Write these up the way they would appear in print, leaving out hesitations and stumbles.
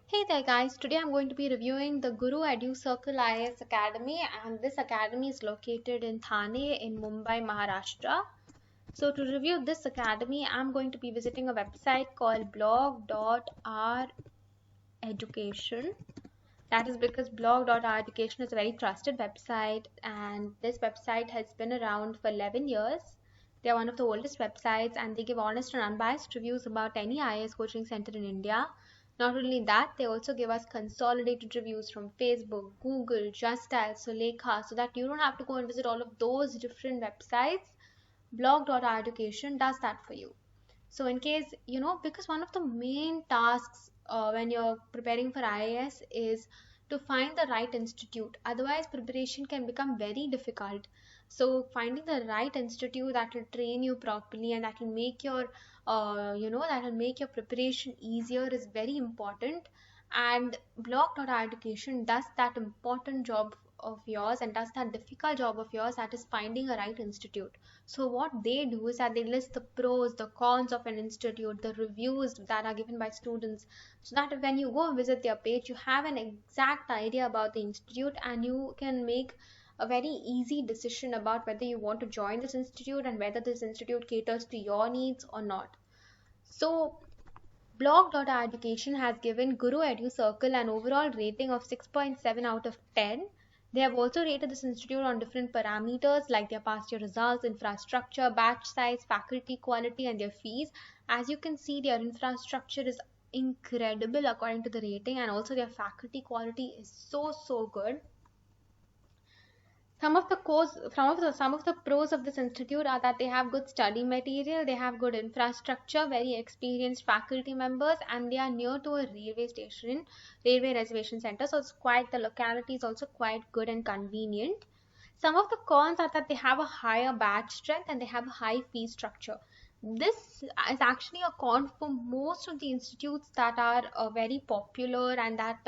Hey there guys, today I'm going to be reviewing the Guru Edu Circle IAS Academy, and this academy is located in Thane in Mumbai, Maharashtra. So to review this academy, I'm going to be visiting a website called blog.reducation. That is because blog.reducation is a very trusted website, and this website has been around for 11 years. They are one of the oldest websites, and they give honest and unbiased reviews about any IAS coaching center in India. Not only that, they also give us consolidated reviews from Facebook, Google, Justdial, Sulekha, so that you don't have to go and visit all of those different websites. Blog.reducation does that for you. So in case, because one of the main tasks when you're preparing for IAS is to find the right institute. Otherwise, preparation can become very difficult. So finding the right institute that will train you properly and that will make your preparation easier is very important. And blog.education does that important job of yours and does that difficult job of yours, that is finding a right institute. So what they do is that they list the pros, the cons of an institute, the reviews that are given by students, so that when you go and visit their page, you have an exact idea about the institute and you can make a very easy decision about whether you want to join this institute and whether this institute caters to your needs or not. So Blog.education has given Guru Edu Circle an overall rating of 6.7 out of 10. They have also rated this institute on different parameters like their past year results, infrastructure, batch size, faculty quality, and their fees. As you can see, their infrastructure is incredible according to the rating, and also their faculty quality is so good. Some of the pros of this institute are that they have good study material, they have good infrastructure, very experienced faculty members, and they are near to a railway station, railway reservation center. So it's quite the locality is also quite good and convenient. Some of the cons are that they have a higher batch strength and they have a high fee structure. This is actually a con for most of the institutes that are very popular and that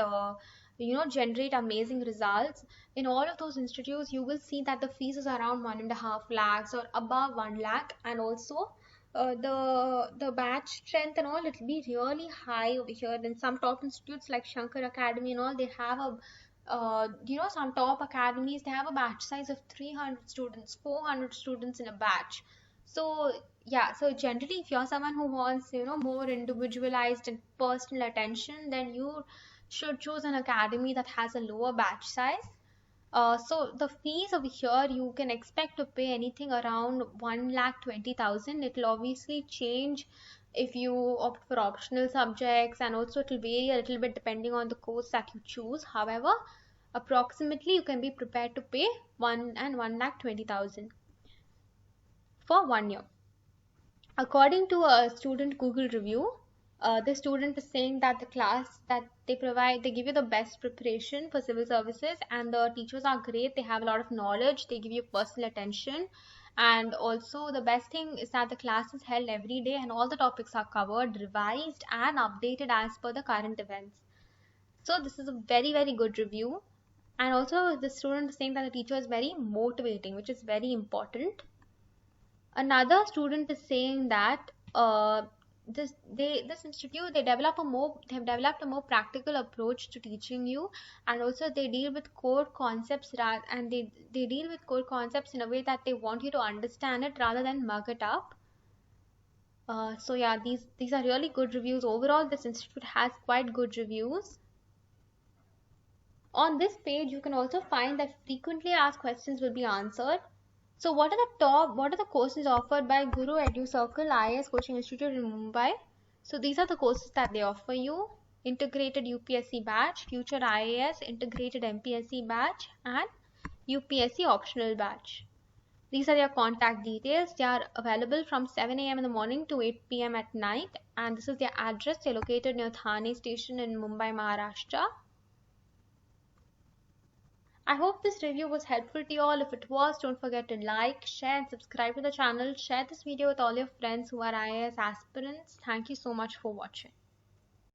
generate amazing results. In all of those institutes, you will see that the fees is around 1.5 lakhs or above 1 lakh, and also the batch strength and all, it will be really high over here. Then some top institutes like Shankar Academy and all, they have a some top academies, they have a batch size of 300 students, 400 students in a batch. So yeah, so generally if you're someone who wants more individualized and personal attention, then you should choose an academy that has a lower batch size. So the fees over here, you can expect to pay anything around 1,20,000. It will obviously change if you opt for optional subjects, and also it will vary a little bit depending on the course that you choose. However, approximately you can be prepared to pay 1,20,000 for 1 year. According to a student Google review, the student is saying that the class that they provide, they give you the best preparation for civil services, and the teachers are great. They have a lot of knowledge. They give you personal attention. And also the best thing is that the class is held every day and all the topics are covered, revised, and updated as per the current events. So this is a very good review. And also the student is saying that the teacher is very motivating, which is very important. Another student is saying that this institute, they have developed a more practical approach to teaching you, and also they deal with core concepts and they deal with core concepts in a way that they want you to understand it rather than mug it up. So yeah, these are really good reviews. Overall, this institute has quite good reviews. On this page, you can also find that frequently asked questions will be answered. So what are the courses offered by Guru Edu Circle IAS Coaching Institute in Mumbai? So these are the courses that they offer you: integrated UPSC batch, future IAS, integrated MPSC batch, and UPSC optional batch. These are their contact details. They are available from 7 a.m. in the morning to 8 p.m. at night, and this is their address. They're located near Thane station in Mumbai, Maharashtra. I hope this review was helpful to you all. If it was, don't forget to like, share, and subscribe to the channel. Share this video with all your friends who are IAS aspirants. Thank you so much for watching.